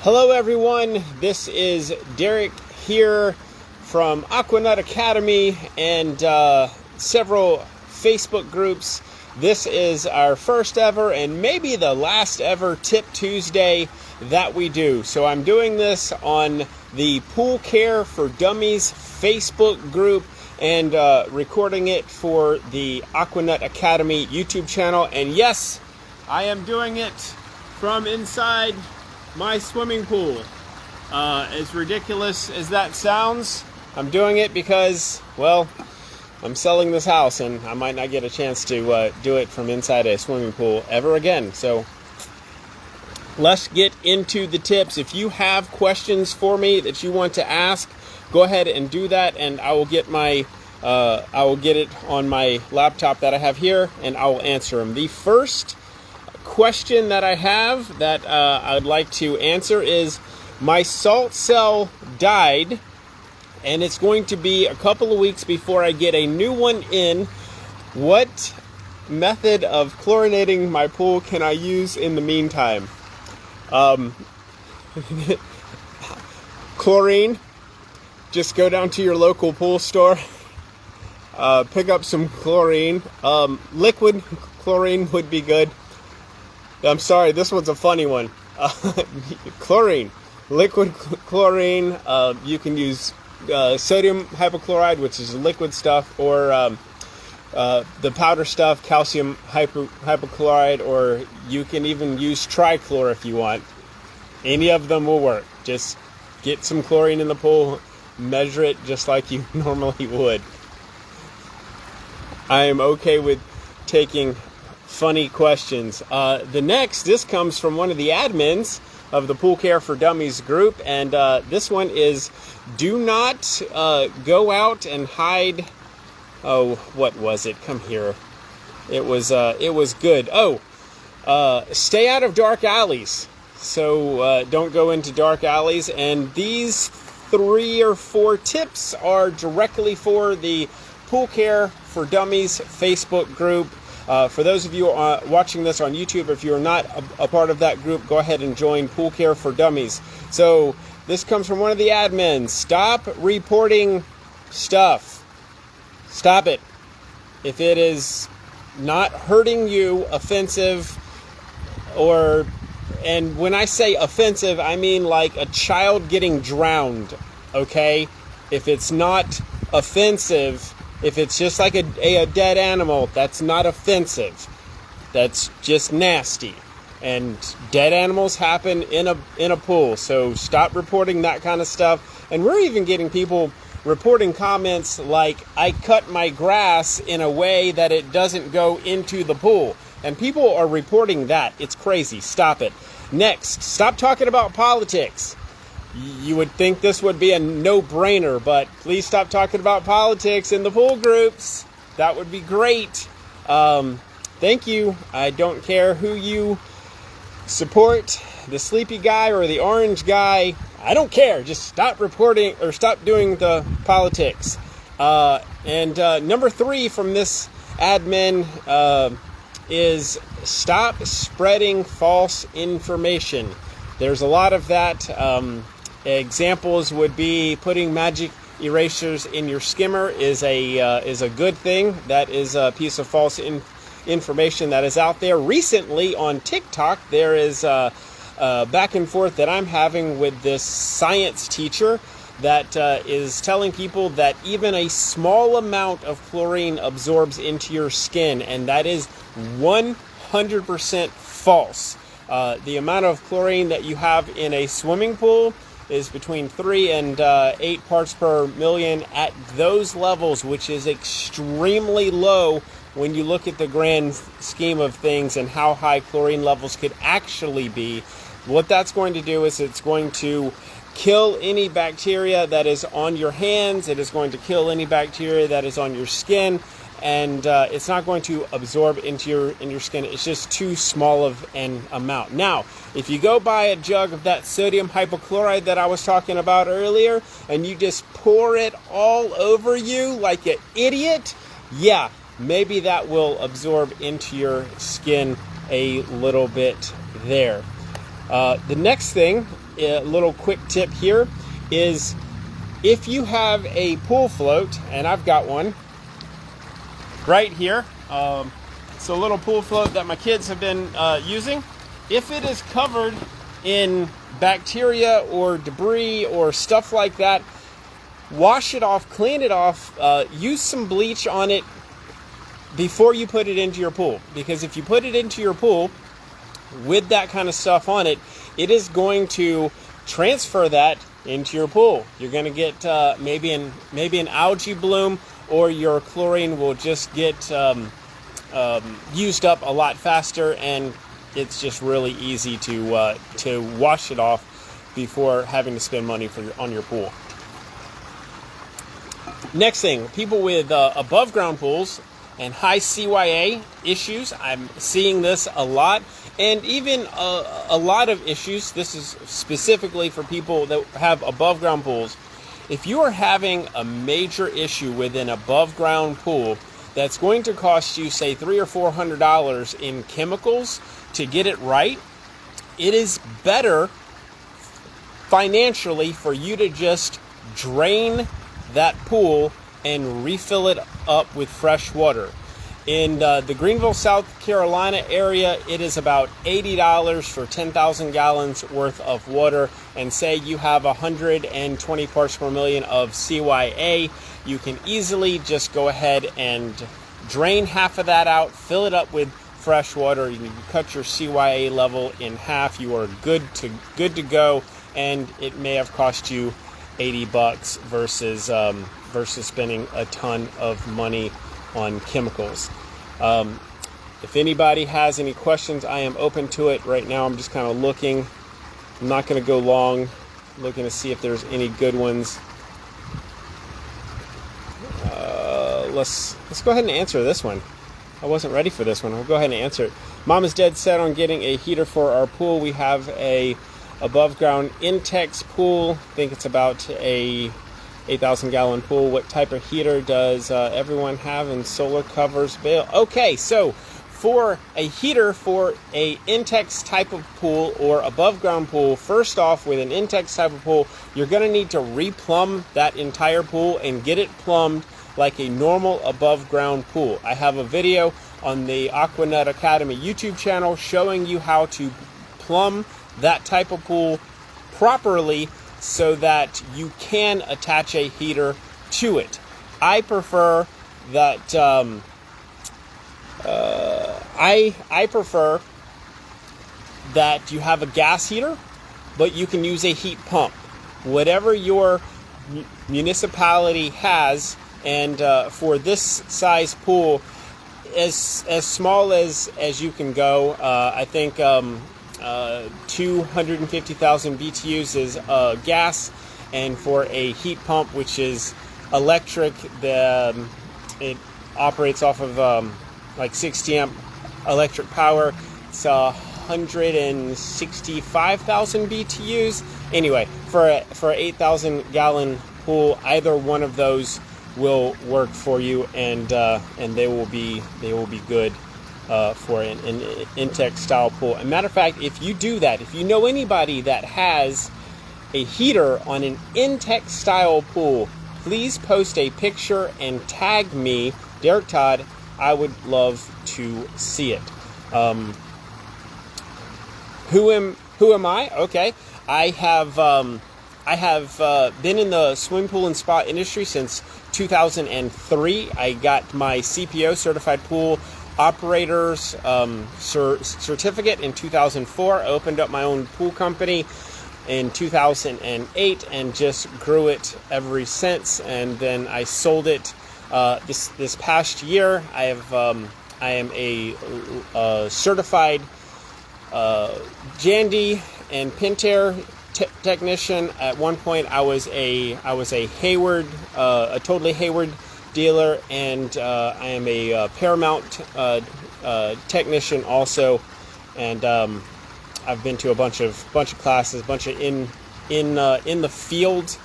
Hello everyone, this is Derek here from Aquanut Academy and several Facebook groups. This is our first ever and maybe the last ever Tip Tuesday that we do. So I'm doing this on the Pool Care for Dummies Facebook group and recording it for the Aquanut Academy YouTube channel. And yes, I am doing it from inside my swimming pool. As ridiculous as that sounds, I'm doing it because, well, I'm selling this house and I might not get a chance to do it from inside a swimming pool ever again. So let's get into the tips. If you have questions for me that you want to ask, go ahead and do that, and I will get it on my laptop that I have here, and I will answer them. The first question that I have that I would like to answer is, my salt cell died and it's going to be a couple of weeks before I get a new one in. What method of chlorinating my pool can I use in the meantime? Chlorine. Just go down to your local pool store, pick up some chlorine. Liquid chlorine would be good. I'm sorry, this one's a funny one. Chlorine, liquid chlorine. You can use sodium hypochlorite, which is liquid stuff, or the powder stuff, calcium hypochlorite, or you can even use trichlor if you want. Any of them will work. Just get some chlorine in the pool, measure it just like you normally would. I am okay with taking funny questions. This comes from one of the admins of the Pool Care for Dummies group, and this one is, do not go out and hide. Oh, what was it? Come here. It was good. Stay out of dark alleys. So don't go into dark alleys. And these 3 or 4 tips are directly for the Pool Care for Dummies Facebook group. For those of you watching this on YouTube, if you're not a part of that group, go ahead and join Pool Care for Dummies. So this comes from one of the admins. Stop reporting stuff. Stop it. If it is not hurting you, offensive, and when I say offensive, I mean like a child getting drowned, okay? If it's not offensive, if it's just like a dead animal, that's not offensive. That's just nasty. And dead animals happen in a pool. So stop reporting that kind of stuff. And we're even getting people reporting comments like, I cut my grass in a way that it doesn't go into the pool. And people are reporting that. It's crazy. Stop it. Next, stop talking about politics. You would think this would be a no-brainer, but please stop talking about politics in the pool groups. That would be great. Thank you. I don't care who you support, the sleepy guy or the orange guy. I don't care. Just stop reporting or stop doing the politics. And number 3 from this admin is stop spreading false information. There's a lot of that. Examples would be putting magic erasers in your skimmer is a good thing. That is a piece of false information that is out there. Recently on TikTok, there is back and forth that I'm having with this science teacher that is telling people that even a small amount of chlorine absorbs into your skin, and that is 100% false. The amount of chlorine that you have in a swimming pool is between 3 and 8 parts per million at those levels, which is extremely low when you look at the grand scheme of things and how high chlorine levels could actually be. What that's going to do is it's going to kill any bacteria that is on your hands. It is going to kill any bacteria that is on your skin, and it's not going to absorb into your skin. It's just too small of an amount. Now, if you go buy a jug of that sodium hypochlorite that I was talking about earlier, and you just pour it all over you like an idiot, yeah, maybe that will absorb into your skin a little bit there. The next thing a little quick tip here is if you have a pool float, and I've got one right here. It's a little pool float that my kids have been using. If it is covered in bacteria or debris or stuff like that, wash it off, clean it off, use some bleach on it before you put it into your pool. Because if you put it into your pool with that kind of stuff on it, it is going to transfer that into your pool. You're going to get maybe an algae bloom, or your chlorine will just get used up a lot faster, and it's just really easy to wash it off before having to spend money on your pool. Next thing, people with above ground pools and high CYA issues. I'm seeing this a lot, and even a lot of issues. This is specifically for people that have above ground pools. If you are having a major issue with an above ground pool that's going to cost you, say, $300 or $400 in chemicals to get it right, it is better financially for you to just drain that pool and refill it up with fresh water. In the Greenville, South Carolina area, it is about $80 for 10,000 gallons worth of water. And say you have 120 parts per million of CYA, you can easily just go ahead and drain half of that out, fill it up with fresh water. You can cut your CYA level in half. You are good to go, and it may have cost you $80 versus spending a ton of money on chemicals. If anybody has any questions, I am open to it. Right now I'm just kind of looking. I'm not going to go long, looking to see if there's any good ones. Let's go ahead and answer this one. I wasn't ready for this one. I'll go ahead and answer it. Mom is dead set on getting a heater for our pool. We have a above ground intex pool. I think it's about a 8,000 gallon pool. What type of heater does everyone have, and solar covers bill? Okay, so for a heater for a intex type of pool or above ground pool, first off, with an intex type of pool, you're going to need to replumb that entire pool and get it plumbed like a normal above ground pool. I have a video on the Aquanut Academy YouTube channel showing you how to plumb that type of pool properly so that you can attach a heater to it. I prefer that I prefer that you have a gas heater, but you can use a heat pump. Whatever your municipality has, and for this size pool, as small as you can go, I think 250,000 BTUs is gas, and for a heat pump, which is electric, it operates off of like 60 amp electric power. It's 165,000 BTUs. Anyway, for a 8,000 gallon pool, either one of those will work for you, and they will be good for an intex style pool. As a matter of fact, if you do that, if you know anybody that has a heater on an intex style pool, please post a picture and tag me, Derek Todd. I would love to see it. Who am I? Okay, I have been in the swimming pool and spa industry since 2003. I got my CPO, Certified Pool Operators certificate in 2004. I opened up my own pool company in 2008 and just grew it ever since. And then I sold it this past year. I am a certified Jandy and Pentair technician. At one point, I was a Hayward, a totally Hayward dealer, and I am a Paramount technician also. And I've been to a bunch of classes, bunch of in the field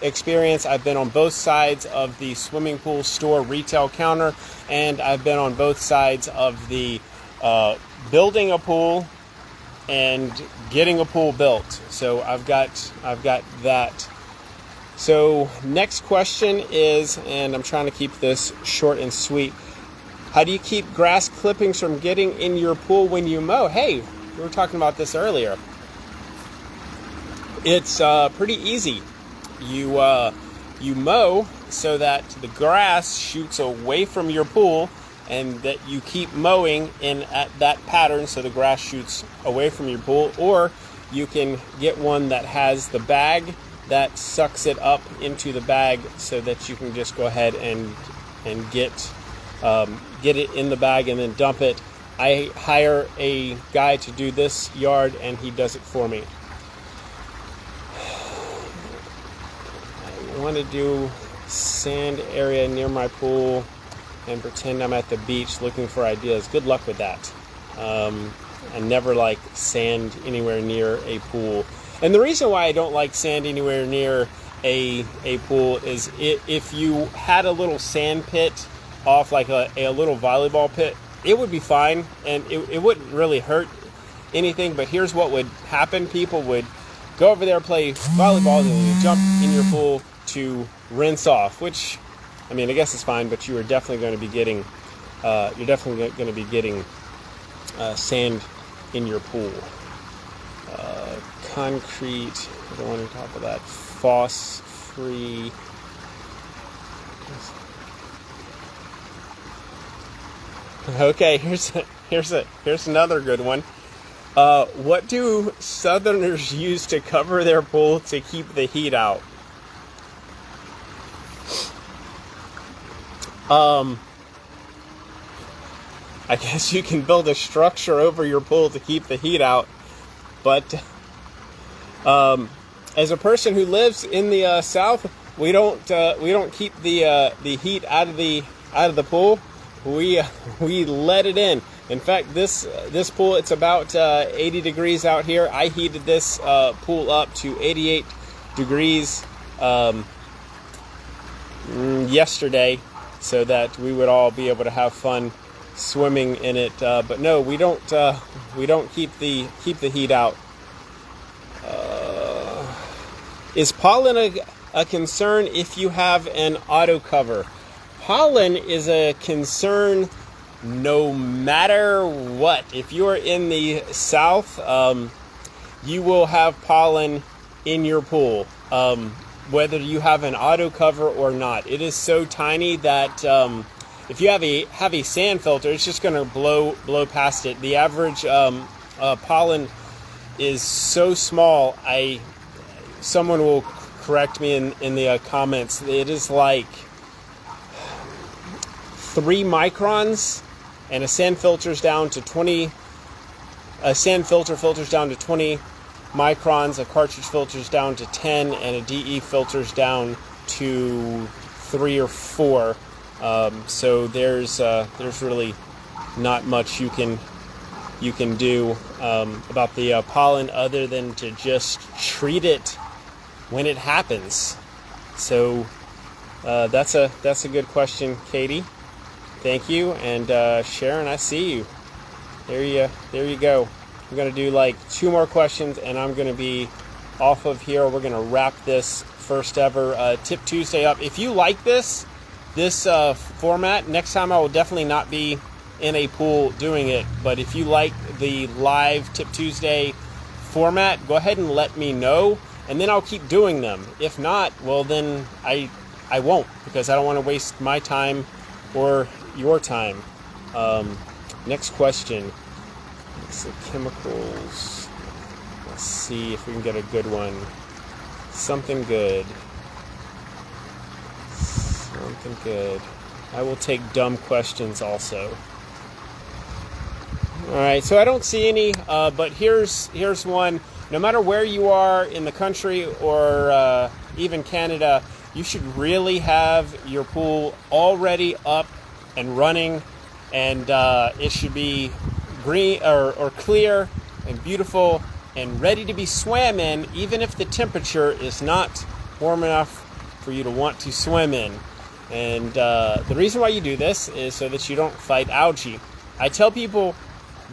experience. I've been on both sides of the swimming pool store retail counter, and I've been on both sides of the building a pool and getting a pool built. So I've got that. So next question is, and I'm trying to keep this short and sweet, how do you keep grass clippings from getting in your pool when you mow? Hey, we were talking about this earlier. It's pretty easy. You mow so that the grass shoots away from your pool, and that you keep mowing in at that pattern so the grass shoots away from your pool. Or you can get one that has the bag that sucks it up into the bag so that you can just go ahead and get it in the bag and then dump it. I hire a guy to do this yard and he does it for me. I want to do sand area near my pool and pretend I'm at the beach looking for ideas. Good luck with that. I never like sand anywhere near a pool. And the reason why I don't like sand anywhere near a pool is if you had a little sand pit off, like a little volleyball pit, it would be fine and it wouldn't really hurt anything. But here's what would happen. People would go over there, play volleyball, and then jump in your pool to rinse off, which, I mean, I guess it's fine, but you are definitely going to be getting sand in your pool. Concrete, I don't want to talk about that. Phos-free. Okay, here's another good one. What do Southerners use to cover their pool to keep the heat out? I guess you can build a structure over your pool to keep the heat out, but as a person who lives in the South, we don't keep the heat out of the pool. We let it in. In fact, this pool, it's about 80 degrees out here. I heated this pool up to 88 degrees yesterday, so that we would all be able to have fun swimming in it. But no, we don't keep the heat out. Is pollen a concern if you have an auto cover? Pollen is a concern no matter what. If you're in the South, you will have pollen in your pool, whether you have an auto cover or not. It is so tiny that if you have a sand filter, it's just going to blow past it. The average pollen is so small. Someone will correct me in the comments. It is like 3 microns, and a sand filters down to 20. A sand filters down to 20 microns. A cartridge filters down to 10, and a DE filters down to 3 or 4. So there's really not much you can do about the pollen other than to just treat it when it happens. So that's a good question, Katie. Thank you. And Sharon, I see you. There you go. I'm gonna do like 2 more questions, and I'm gonna be off of here. We're gonna wrap this first ever Tip Tuesday up. If you like this format, next time I will definitely not be in a pool doing it. But if you like the live Tip Tuesday format, go ahead and let me know, and then I'll keep doing them. If not, well then I won't, because I don't want to waste my time or your time. Next question. It's the chemicals. Let's see if we can get a good one. Something good. Something good. I will take dumb questions also. All right, so I don't see any, but here's one. No matter where you are in the country or even Canada, you should really have your pool already up and running, and it should be green or clear and beautiful and ready to be swam in, even if the temperature is not warm enough for you to want to swim in. And the reason why you do this is so that you don't fight algae. I tell people,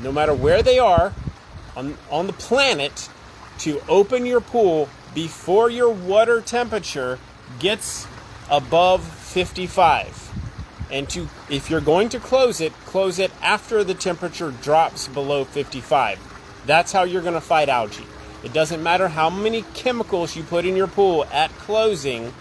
no matter where they are, on the planet to open your pool before your water temperature gets above 55. And if you're going to close it after the temperature drops below 55. That's how you're going to fight algae. It doesn't matter how many chemicals you put in your pool at closing.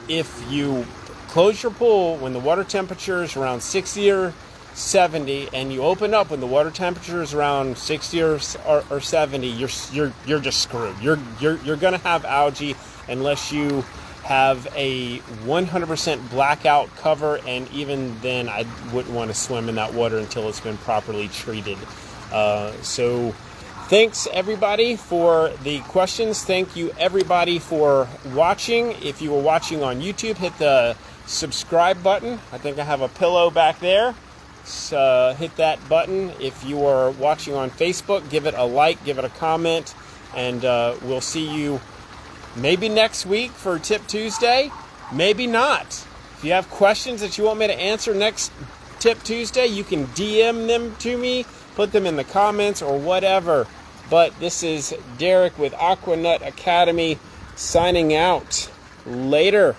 If you close your pool when the water temperature is around 60 or 70, and you open up when the water temperature is around 60 or 70, you're just screwed. You're going to have algae unless you have a 100% blackout cover, and even then I wouldn't want to swim in that water until it's been properly treated. So thanks everybody for the questions. Thank you everybody for watching. If you were watching on YouTube, hit the subscribe button. I think I have a pillow back there. So hit that button. If you are watching on Facebook, give it a like, give it a comment, and we'll see you maybe next week for Tip Tuesday, maybe not. If you have questions that you want me to answer next Tip Tuesday, you can DM them to me, put them in the comments or whatever. But this is Derek with Aquanut Academy signing out. Later.